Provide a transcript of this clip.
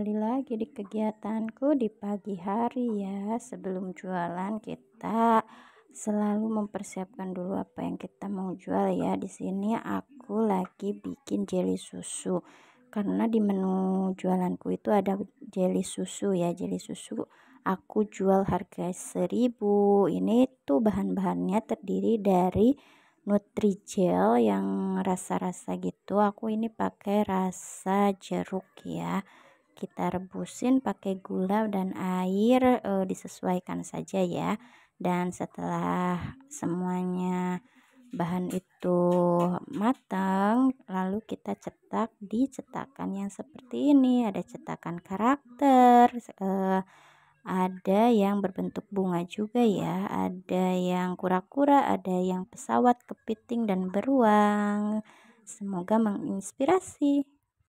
kembali lagi di kegiatanku di pagi hari ya. Sebelum jualan kita selalu mempersiapkan dulu apa yang kita mau jual ya. Di sini aku lagi bikin jelly susu. Karena di menu jualanku itu ada jelly susu ya. Jelly susu aku jual harga 1.000. Ini tuh bahan-bahannya terdiri dari Nutrijel yang rasa-rasa gitu. Aku ini pakai rasa jeruk ya. Kita rebusin pakai gula dan air, disesuaikan saja ya. Dan setelah semuanya bahan itu matang, lalu kita cetak di cetakan yang seperti ini. Ada cetakan karakter, ada yang berbentuk bunga juga ya, ada yang kura-kura, ada yang pesawat, kepiting dan beruang. Semoga menginspirasi.